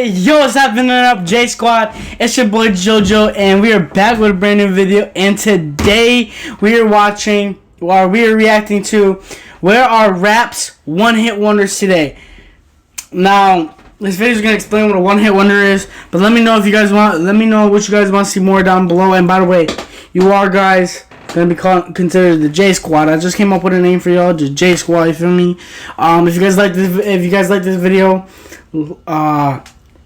Yo, what's happening up, J Squad? It's your boy JoJo, and we are back with a brand new video. And today we are reacting to where are Rap's one-hit wonders today. Now, this video is gonna explain what a one-hit wonder is, but let me know if you guys want. Let me know what you guys want to see more down below. And by the way, you are guys gonna be considered the J Squad. I just came up with a name for y'all, just J Squad. You feel me? If you guys like this video,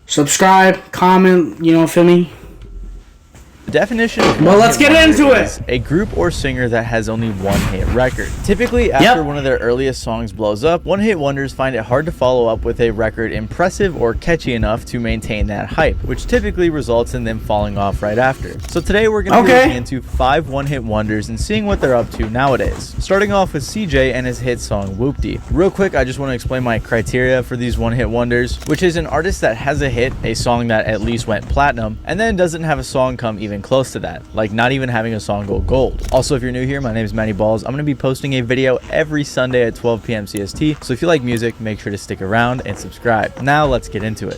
subscribe, comment. You know, feel me? The definition of let's get into it. Is a group or singer that has only one hit record. Typically, after one of their earliest songs blows up, one-hit wonders find it hard to follow up with a record impressive or catchy enough to maintain that hype, which typically results in them falling off right after. So today we're going to be looking into 5 one-hit wonders and seeing what they're up to nowadays. Starting off with CJ and his hit song Whoopty. Real quick, I just want to explain my criteria for these one-hit wonders, which is an artist that has a hit, a song that at least went platinum, and then doesn't have a song come even close to that, like not even having a song go gold. Also, if you're new here, my name is mattyballz. I'm going to be posting a video every Sunday at 12 p.m. CST, so if you like music, make sure to stick around and subscribe. Now let's get into it.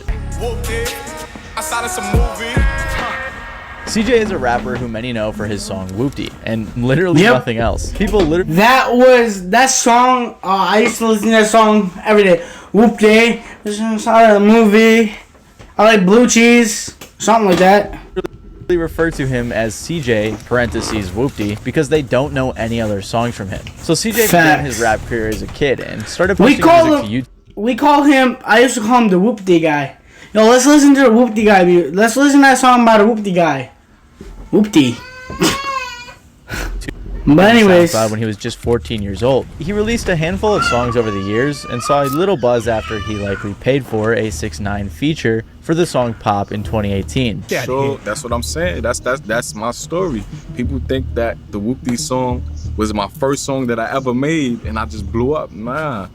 CJ is a rapper who many know for his song Whoopty and literally nothing else. People literally that song. I used to listen to that song every day. Whoopty. This is out of the movie. I like blue cheese, something like that. Refer to him as CJ parentheses Whoopty because they don't know any other songs from him. So CJ began his rap career as a kid and started posting music to YouTube. We call him, I used to call him the Whoopty guy. Yo, let's listen to the Whoopty guy. Let's listen to that song about the Whoopty guy. Whoopty. But anyways, when he was just 14 years old, he released a handful of songs over the years and saw a little buzz after he likely paid for a 6ix9ine feature for the song Pop in 2018. So that's what I'm saying. That's my story. People think that the Whoopty song was my first song that I ever made and I just blew up. Nah,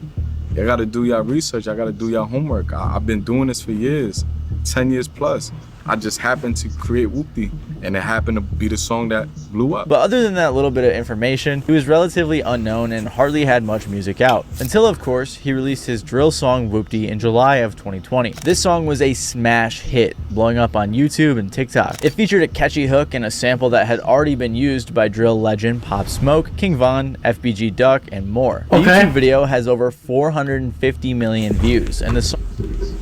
you gotta do your research. I gotta do your homework. I've been doing this for years, 10 years plus. I just happened to create Whoopty, and it happened to be the song that blew up. But other than that little bit of information, he was relatively unknown and hardly had much music out. Until, of course, he released his drill song Whoopty in July of 2020. This song was a smash hit, blowing up on YouTube and TikTok. It featured a catchy hook and a sample that had already been used by drill legend Pop Smoke, King Von, FBG Duck, and more. The YouTube video has over 450 million views, and the song...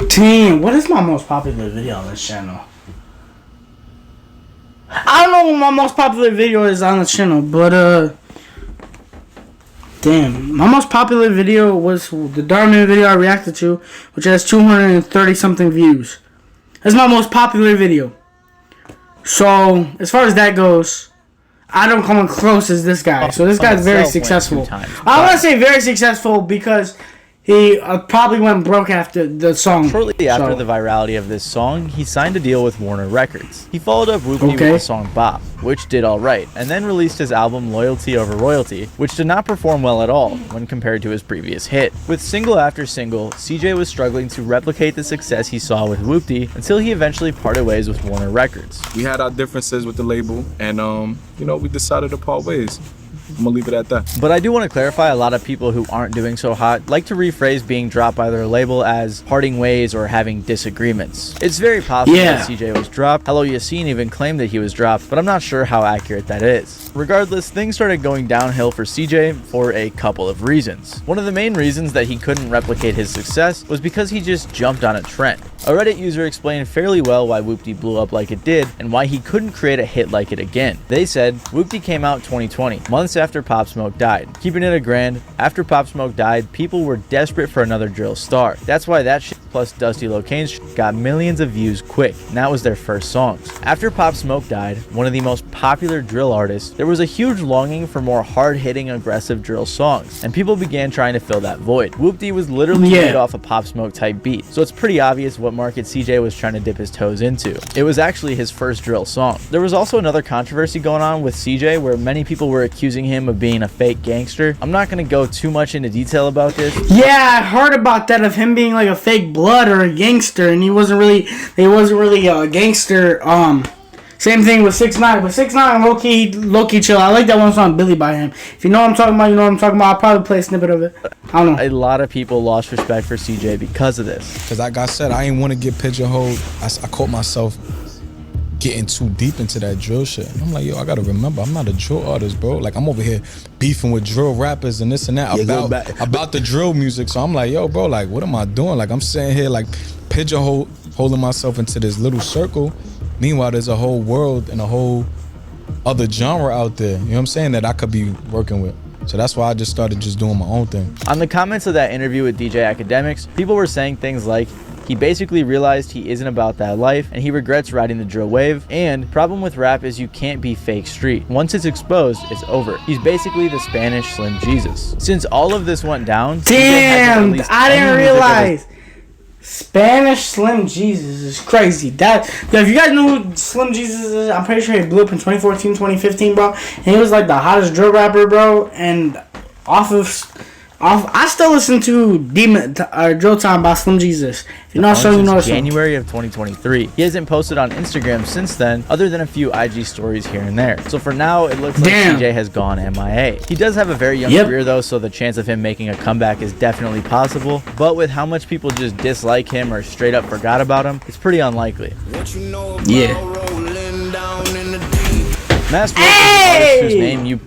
Team, what is my most popular video on this channel? I don't know what my most popular video is on the channel, but damn, my most popular video was the Darman video I reacted to, which has 230 something views. That's my most popular video. So as far as that goes, I don't come close as this guy. So this guy's very successful. I want to say very successful because he probably went broke after the song. Shortly after the virality of this song, he signed a deal with Warner Records. He followed up Whoopty with the song Bop, which did alright, and then released his album Loyalty Over Royalty, which did not perform well at all when compared to his previous hit. With single after single, CJ was struggling to replicate the success he saw with Whoopty until he eventually parted ways with Warner Records. We had our differences with the label, and you know, we decided to part ways. I'm gonna leave it at that. But I do want to clarify, a lot of people who aren't doing so hot like to rephrase being dropped by their label as parting ways or having disagreements. It's very possible that CJ was dropped. Hello Yassine even claimed that he was dropped, but I'm not sure how accurate that is. Regardless, things started going downhill for CJ for a couple of reasons. One of the main reasons that he couldn't replicate his success was because he just jumped on a trend. A Reddit user explained fairly well why Whoopty blew up like it did and why he couldn't create a hit like it again. They said, Whoopty came out 2020, months after Pop Smoke died. Keeping it a grand, after Pop Smoke died, people were desperate for another drill star. That's why that shit plus Dusty Locane's shit got millions of views quick, and that was their first songs. After Pop Smoke died, one of the most popular drill artists, there was a huge longing for more hard-hitting, aggressive drill songs, and people began trying to fill that void. Whoopty was literally made off a Pop Smoke type beat, so it's pretty obvious what market CJ was trying to dip his toes into. It was actually his first drill song. There was also another controversy going on with CJ where many people were accusing him of being a fake gangster. I'm not going to go too much into detail about this. Yeah, I heard about that, of him being like a fake blood or a gangster, and he wasn't really a gangster Same thing with 6ix9ine, but 6ix9ine low key chill. I like that one song, Billy, by him. If you know what I'm talking about, you know what I'm talking about. I'll probably play a snippet of it. I don't know. A lot of people lost respect for CJ because of this. Because like I said, I ain't want to get pigeonholed. I caught myself getting too deep into that drill shit. And I'm like, yo, I gotta remember, I'm not a drill artist, bro. Like, I'm over here beefing with drill rappers and this and that about the drill music. So I'm like, yo, bro, like, what am I doing? Like, I'm sitting here like pigeonholing myself into this little circle. Meanwhile, there's a whole world and a whole other genre out there, you know what I'm saying, that I could be working with. So that's why I just started just doing my own thing. On the comments of that interview with DJ Academics, people were saying things like, he basically realized he isn't about that life and he regrets riding the drill wave, and problem with rap is you can't be fake street. Once it's exposed, it's over. He's basically the Spanish Slim Jesus. Since all of this went down, damn, I didn't realize. Spanish Slim Jesus is crazy. That, yo, if you guys know who Slim Jesus is, I'm pretty sure he blew up in 2014, 2015, bro. And he was like the hottest drill rapper, bro. And I still listen to Drill Time by Slim Jesus. If you know, so you know. January of 2023. He hasn't posted on Instagram since then, other than a few IG stories here and there. So for now, it looks like CJ has gone MIA. He does have a very young career though, so the chance of him making a comeback is definitely possible. But with how much people just dislike him or straight up forgot about him, it's pretty unlikely. Yeah. Mask Wolf is an artist whose name you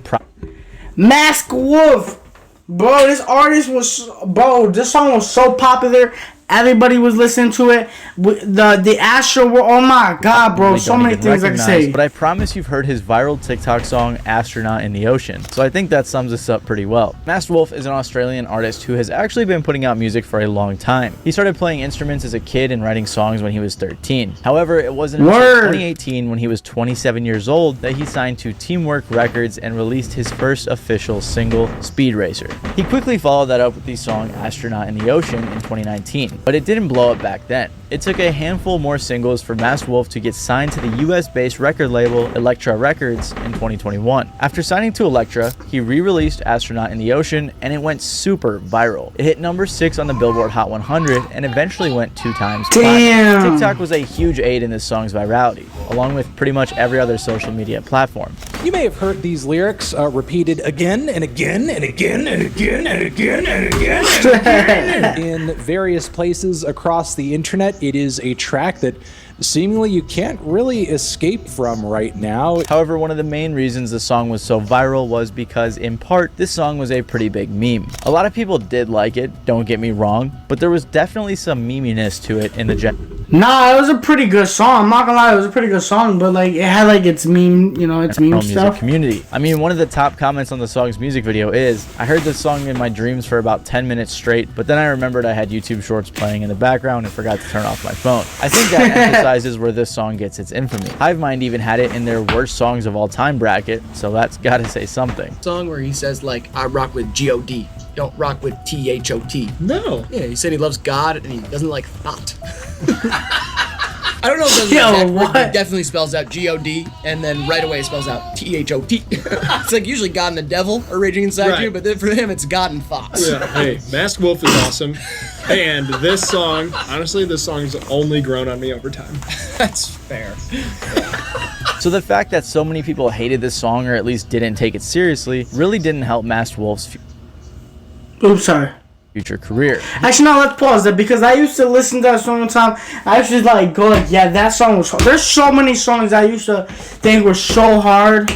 Mask Wolf. Bro, this song was so popular. Everybody was listening to it. The Astro World. Oh my God, bro! So many things I can say. But I promise you've heard his viral TikTok song "Astronaut in the Ocean." So I think that sums this up pretty well. Masked Wolf is an Australian artist who has actually been putting out music for a long time. He started playing instruments as a kid and writing songs when he was 13. However, it wasn't until 2018, when he was 27 years old, that he signed to Teamwork Records and released his first official single, "Speed Racer." He quickly followed that up with the song "Astronaut in the Ocean" in 2019. But it didn't blow up back then. It took a handful more singles for Masked Wolf to get signed to the US-based record label Elektra Records in 2021. After signing to Elektra, he re-released Astronaut in the Ocean, and it went super viral. It hit number 6 on the Billboard Hot 100 and eventually went 2 times platinum. TikTok was a huge aid in this song's virality, along with pretty much every other social media platform. You may have heard these lyrics repeated again and again and again and again and again and again and again in various places across the internet. It is a track that seemingly you can't really escape from right now. However, one of the main reasons the song was so viral was because, in part, this song was a pretty big meme. A lot of people did like it, don't get me wrong, but there was definitely some meminess to it in the Nah, it was a pretty good song. I'm not gonna lie, it was a pretty good song, but like it had like its meme, you know, its meme stuff. Community. I mean, one of the top comments on the song's music video is, "I heard this song in my dreams for about 10 minutes straight, but then I remembered I had YouTube Shorts playing in the background and forgot to turn off my phone." I think that emphasizes where this song gets its infamy. Hive Mind even had it in their worst songs of all time bracket, so that's gotta say something. Song where he says like, "I rock with G-O-D, don't rock with T-H-O-T. No. Yeah, he said he loves God and he doesn't like thought. I don't know if that's the exact word, but it definitely spells out G-O-D, and then right away it spells out T-H-O-T. It's like usually God and the devil are raging inside you, but then for him it's God and thoughts. Yeah, hey, Masked Wolf is awesome. And this song, honestly, this song's only grown on me over time. That's fair. So the fact that so many people hated this song, or at least didn't take it seriously, really didn't help Masked Wolf's future career. Actually, no, let's pause that, because I used to listen to that song one time. I used to like go like, yeah, that song was hard. There's so many songs I used to think were so hard.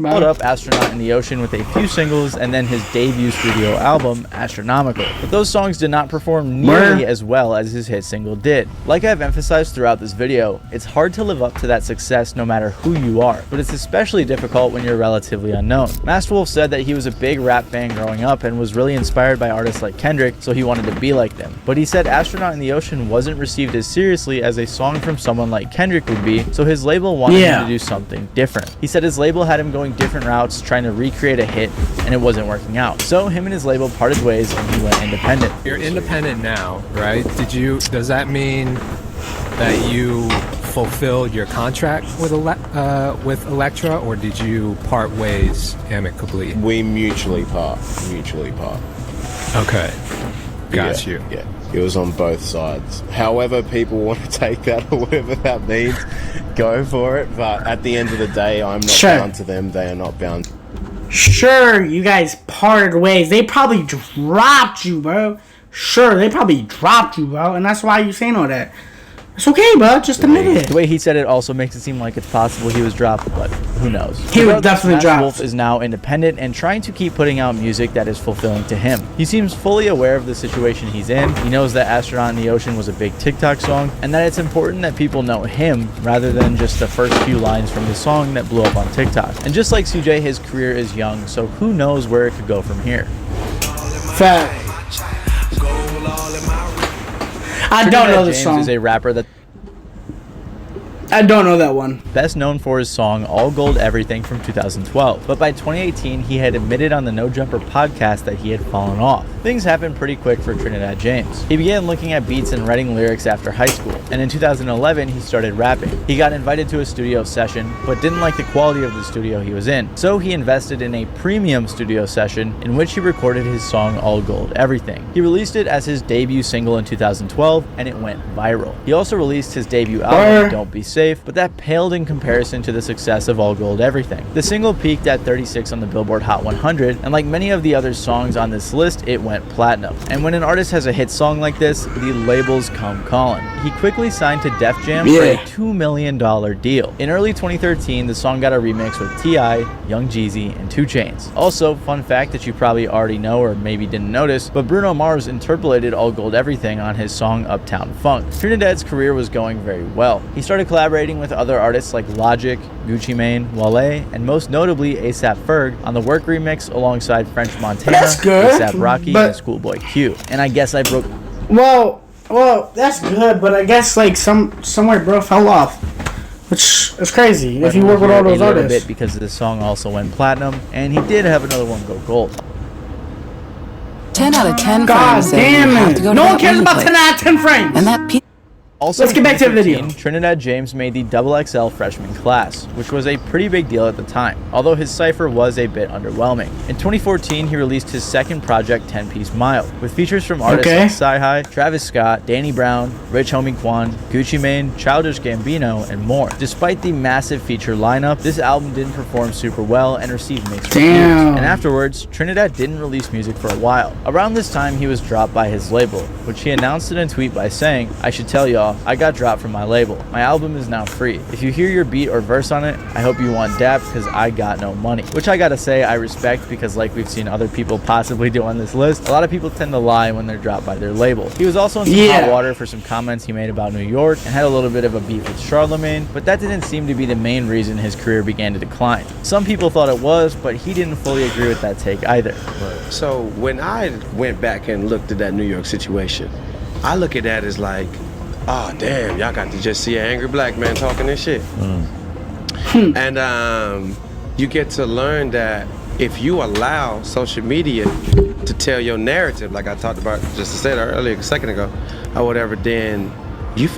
Followed up Astronaut in the Ocean with a few singles and then his debut studio album, Astronomical. But those songs did not perform nearly as well as his hit single did. Like I've emphasized throughout this video, it's hard to live up to that success no matter who you are, but it's especially difficult when you're relatively unknown. Masked Wolf said that he was a big rap fan growing up and was really inspired by artists like Kendrick, so he wanted to be like them. But he said Astronaut in the Ocean wasn't received as seriously as a song from someone like Kendrick would be, so his label wanted him to do something different. He said his label had him going different routes, trying to recreate a hit, and it wasn't working out. So him and his label parted ways and he went independent. You're independent now, right? Does that mean that you fulfilled your contract with Elektra, or did you part ways amicably? We mutually part. Okay. Got you. Yeah. it was on both sides. However people want to take that or whatever that means, go for it. But at the end of the day, I'm not bound to them. They are not bound. Sure, you guys parted ways. They probably dropped you, bro. Sure, they probably dropped you, bro. And that's why you saying all that. It's okay, bro. Just admit it. The way he said it also makes it seem like it's possible he was dropped, but who knows? He was definitely dropped. Wolf is now independent and trying to keep putting out music that is fulfilling to him. He seems fully aware of the situation he's in. He knows that Astronaut in the Ocean was a big TikTok song, and that it's important that people know him rather than just the first few lines from the song that blew up on TikTok. And just like CJ, his career is young, so who knows where it could go from here. Fact. I don't know the song. Is a rapper that I don't know that one. Best known for his song All Gold Everything from 2012, but by 2018 he had admitted on the No Jumper podcast that he had fallen off. Things happened pretty quick for Trinidad James. He began looking at beats and writing lyrics after high school, and in 2011 he started rapping. He got invited to a studio session, but didn't like the quality of the studio he was in, so he invested in a premium studio session in which he recorded his song All Gold Everything. He released it as his debut single in 2012, and it went viral. He also released his debut album, Don't Be Safe, but that paled in comparison to the success of All Gold Everything. The single peaked at 36 on the Billboard Hot 100, and like many of the other songs on this list, it went platinum. And when an artist has a hit song like this, the labels come calling. He quickly signed to Def Jam for a $2 million deal. In early 2013, the song got a remix with T.I., Young Jeezy, and 2 Chainz. Also, fun fact that you probably already know or maybe didn't notice, but Bruno Mars interpolated All Gold Everything on his song Uptown Funk. Trinidad's career was going very well. He started collaborating with other artists like Logic, Gucci Mane, Wale, and most notably A$AP Ferg on the Work remix alongside French Montana, A$AP Rocky, and Schoolboy Q. And I guess I broke... Well, that's good, but I guess like somewhere bro fell off, which is crazy if you work with all those artists. Bit because this song also went platinum, and he did have another one go gold. 10 out of 10 God frames. damn it! No one cares about 10 out of 10 frames. And that Also, let's get back to the video. Trinidad James made the XXL freshman class, which was a pretty big deal at the time, although his cypher was a bit underwhelming. In 2014, he released his second project, 10-Piece Mild, with features from artists like Sci-Hi, Travis Scott, Danny Brown, Rich Homie Quan, Gucci Mane, Childish Gambino, and more. Despite the massive feature lineup, this album didn't perform super well and received mixed reviews. And afterwards, Trinidad didn't release music for a while. Around this time, he was dropped by his label, which he announced in a tweet by saying, "I should tell y'all, I got dropped from my label. My album is now free. If you hear your beat or verse on it, I hope you want dap because I got no money." Which I gotta say I respect, because like we've seen other people possibly do on this list, a lot of people tend to lie when they're dropped by their label. He was also in some hot water for some comments he made about New York and had a little bit of a beef with Charlemagne, but that didn't seem to be the main reason his career began to decline. Some people thought it was, but he didn't fully agree with that take either. So when I went back and looked at that New York situation, I look at that as like, oh damn, y'all got to just see an angry black man talking this shit. And you get to learn that if you allow social media to tell your narrative, like I talked about just said earlier a second ago, or whatever, then you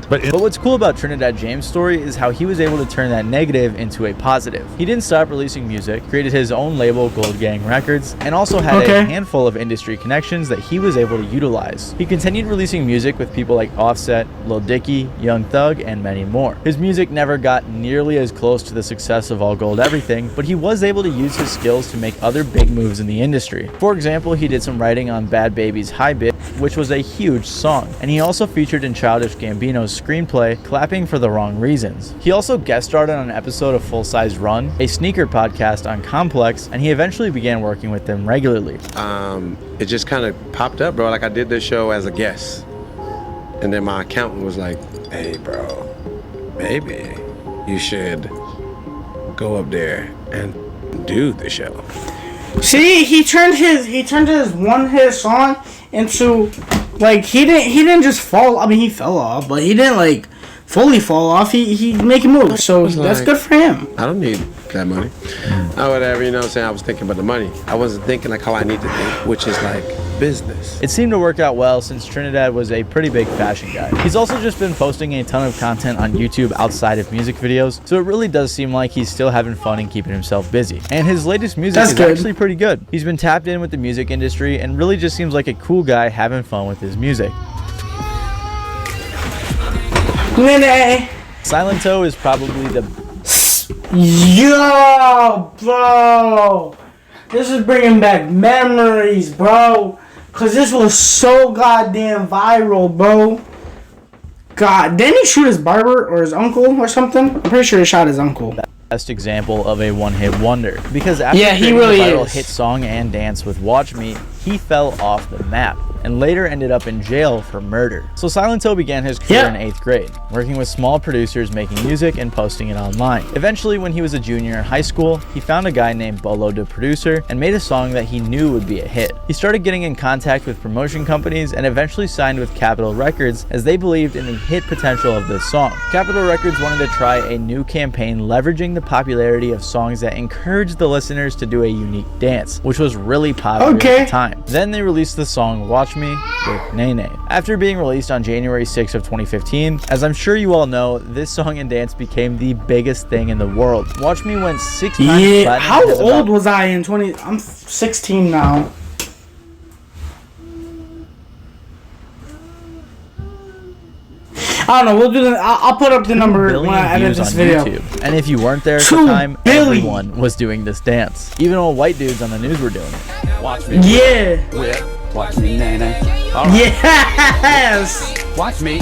But what's cool about Trinidad James' story is how he was able to turn that negative into a positive. He didn't stop releasing music, created his own label, Gold Gang Records, and also had a handful of industry connections that he was able to utilize. He continued releasing music with people like Offset, Lil Dicky, Young Thug, and many more. His music never got nearly as close to the success of All Gold Everything, but he was able to use his skills to make other big moves in the industry. For example, he did some writing on Bad Baby's High Bit, which was a huge song, and he also featured in Childish Gambino's screenplay, Clapping for the Wrong Reasons. He also guest starred on an episode of Full Size Run, a sneaker podcast on Complex, and he eventually began working with them regularly. It just kind of popped up, bro. Like I did this show as a guest, and then my accountant was like, "Hey, bro, maybe you should go up there and do the show." See, he turned his one hit song into, like, he didn't just fall. I mean, he fell off, but he didn't like fully fall off. He making moves, so that's good for him. I don't need that money. Or whatever, you know what I'm saying? I was thinking about the money. I wasn't thinking like how I need to think, which is like business. It seemed to work out well since Trinidad was a pretty big fashion guy. He's also just been posting a ton of content on YouTube outside of music videos, so it really does seem like he's still having fun and keeping himself busy. And his latest music is actually pretty good. He's been tapped in with the music industry and really just seems like a cool guy having fun with his music. Nene. Silent Toe is probably the Yo, bro. This is bringing back memories, bro. Cause this was so goddamn viral, bro. God, didn't he shoot his barber or his uncle or something? I'm pretty sure he shot his uncle. best example of a one-hit wonder, because after he creating really a viral is. hit song and dance with Watch Me, he fell off the map and later ended up in jail for murder. So Silent Toe began his career in 8th grade, working with small producers making music and posting it online. Eventually, when he was a junior in high school, he found a guy named Bolo the producer and made a song that he knew would be a hit. He started getting in contact with promotion companies and eventually signed with Capitol Records as they believed in the hit potential of this song. Capitol Records wanted to try a new campaign leveraging the popularity of songs that encouraged the listeners to do a unique dance, which was really popular at the time. Then they released the song Watch Me with Nene. After being released on January 6th of 2015, as I'm sure you all know, this song and dance became the biggest thing in the world. Watch Me went 6 times platinum. How old was I in 20? I'm 16 now. I don't know. We'll do the. I'll put up the number when I edit this video. YouTube. And if you weren't there at the time, everyone was doing this dance. Even old white dudes on the news were doing it. Watch me. Yeah. Watch me, Nene. Yes. Watch me.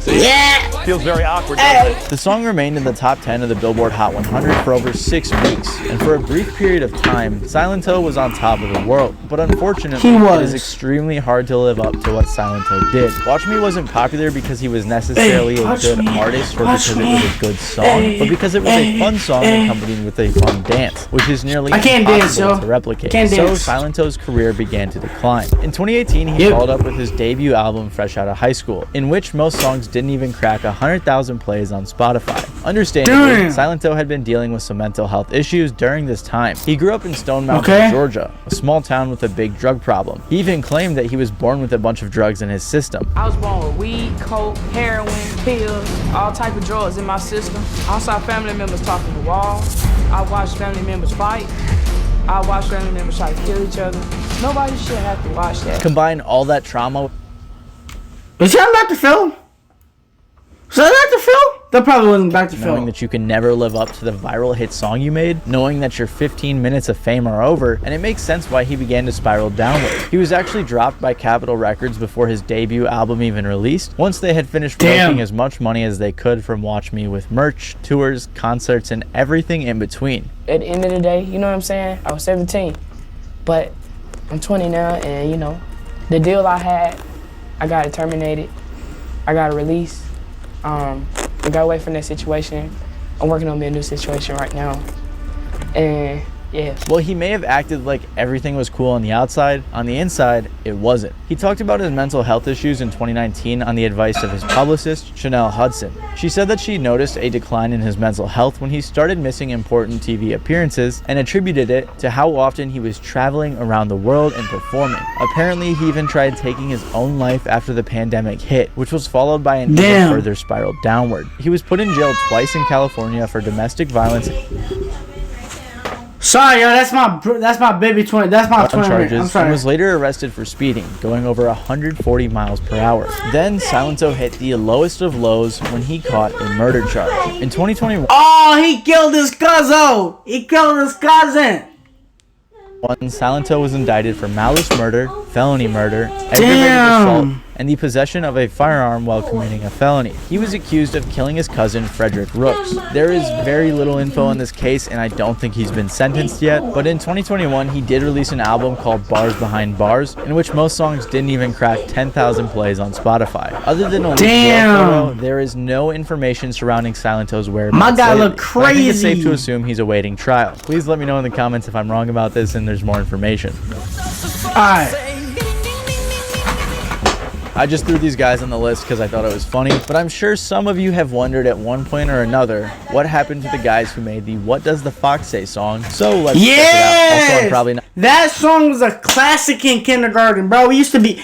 Yeah. Feels very awkward. The song remained in the top 10 of the Billboard Hot 100 for over 6 weeks, and for a brief period of time, Silent Toe was on top of the world. But unfortunately, it is extremely hard to live up to what Silent Toe did. Watch Me wasn't popular because he was necessarily a good artist or because it was a good song, but because it was a fun song accompanied with a fun dance, which is nearly impossible to replicate. So Silent Toe's career began to decline. In 2018, he followed up with his debut album Fresh Outta High School, in which most songs didn't even crack 100,000 plays on Spotify. Understandably, Silent Toe had been dealing with some mental health issues during this time. He grew up in Stone Mountain, Georgia, a small town with a big drug problem. He even claimed that he was born with a bunch of drugs in his system. I was born with weed, coke, heroin, pills, all type of drugs in my system. I saw family members talking to walls. I watched family members fight. I watched family members try to kill each other. Nobody should have to watch that. Combine all that trauma. Was he on Dr. Phil? Was that Dr. Phil? That probably wasn't Dr. Phil. Knowing that you can never live up to the viral hit song you made, knowing that your 15 minutes of fame are over, and it makes sense why he began to spiral downward. He was actually dropped by Capitol Records before his debut album even released, once they had finished making as much money as they could from Watch Me with merch, tours, concerts, and everything in between. At the end of the day, you know what I'm saying? I was 17, but I'm 20 now, and you know, the deal I had, I got it terminated. I got a release. I got away from that situation. I'm working on a new situation right now. And yeah. Well, he may have acted like everything was cool on the outside. On the inside, it wasn't. He talked about his mental health issues in 2019 on the advice of his publicist, Chanel Hudson. She said that she noticed a decline in his mental health when he started missing important TV appearances and attributed it to how often he was traveling around the world and performing. Apparently, he even tried taking his own life after the pandemic hit, which was followed by an even further spiral downward. He was put in jail twice in California for domestic violence. Sorry, yo, that's my baby 20. That's my 20. Charges, I'm sorry. and was later arrested for speeding, going over 140 miles per hour. Then Silent Toe hit the lowest of lows when he caught a murder charge. In 2021, he killed his cousin. He killed his cousin. Silent Toe was indicted for malice murder, felony murder, aggravated assault, and the possession of a firearm while committing a felony. He was accused of killing his cousin, Frederick Rooks. There is very little info on this case, and I don't think he's been sentenced yet, but in 2021, he did release an album called Bars Behind Bars, in which most songs didn't even crack 10,000 plays on Spotify. Other than a jail photo, there is no information surrounding Silent Toe's whereabouts. My guy look crazy. I think it's safe to assume he's awaiting trial. Please let me know in the comments if I'm wrong about this and there's more information. Alright. I just threw these guys on the list because I thought it was funny, but I'm sure some of you have wondered at one point or another what happened to the guys who made the What Does the Fox Say song. So let's check it out. Also, I'm probably not. That song was a classic in kindergarten, bro. We used to be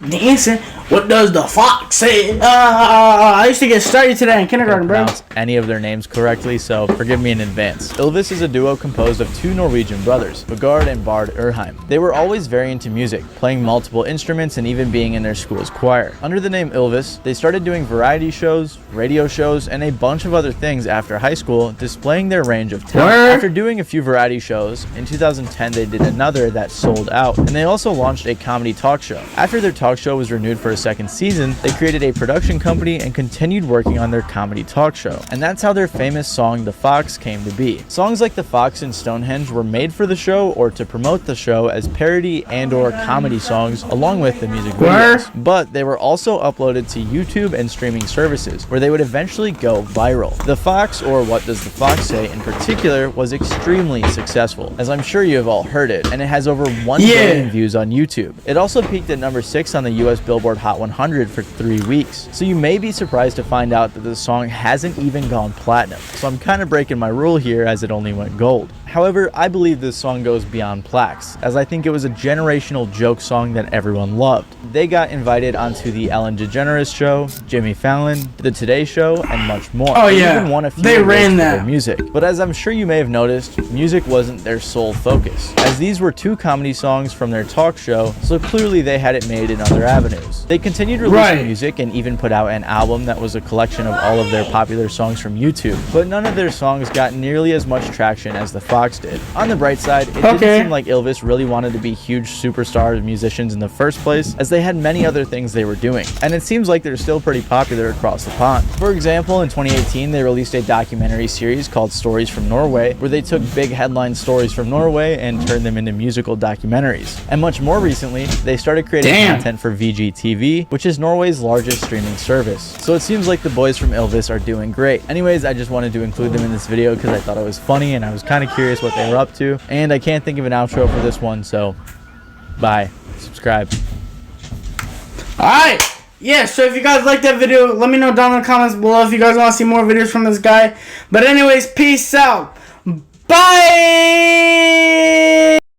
dancing. What does the fox say? I used to get started to that in kindergarten, bro. Pronounce any of their names correctly, so forgive me in advance. Ylvis is a duo composed of 2 Norwegian brothers, Vegard and Bard Urheim. They were always very into music, playing multiple instruments and even being in their school's choir. Under the name Ilvis, they started doing variety shows, radio shows, and a bunch of other things after high school, displaying their range of talent. After doing a few variety shows, in 2010 they did another that sold out, and they also launched a comedy talk show. After their talk show was renewed for a second season, they created a production company and continued working on their comedy talk show. And that's how their famous song The Fox came to be. Songs like The Fox and Stonehenge were made for the show or to promote the show as parody and or comedy songs along with the music videos. But they were also uploaded to YouTube and streaming services where they would eventually go viral. The Fox, or What Does the Fox Say in particular, was extremely successful, as I'm sure you have all heard it, and it has over 1 billion views on YouTube. It also peaked at number 6 on the US Billboard Hot 100 for 3 weeks. So you may be surprised to find out that the song hasn't even gone platinum. So I'm kind of breaking my rule here as it only went gold. However, I believe this song goes beyond plaques, as I think it was a generational joke song that everyone loved. They got invited onto the Ellen DeGeneres Show, Jimmy Fallon, The Today Show, and much more. They even won a few awards for their music. But as I'm sure you may have noticed, music wasn't their sole focus, as these were 2 comedy songs from their talk show, so clearly they had it made in other avenues. They continued releasing music and even put out an album that was a collection of all of their popular songs from YouTube, but none of their songs got nearly as much traction as the Fox did. On the bright side, it didn't seem like Ilvis really wanted to be huge superstar musicians in the first place, as they had many other things they were doing, and it seems like they're still pretty popular across the pond. For example, in 2018 they released a documentary series called Stories from Norway, where they took big headline stories from Norway and turned them into musical documentaries. And much more recently, they started creating content for VGTV, which is Norway's largest streaming service. So it seems like the boys from Ilvis are doing great. Anyways, I just wanted to include them in this video because I thought it was funny and I was kind of curious what they were up to, and I can't think of an outro for this one, so bye. Subscribe. Alright, yeah, so if you guys like that video, let me know down in the comments below if you guys want to see more videos from this guy. But anyways, peace out. Bye.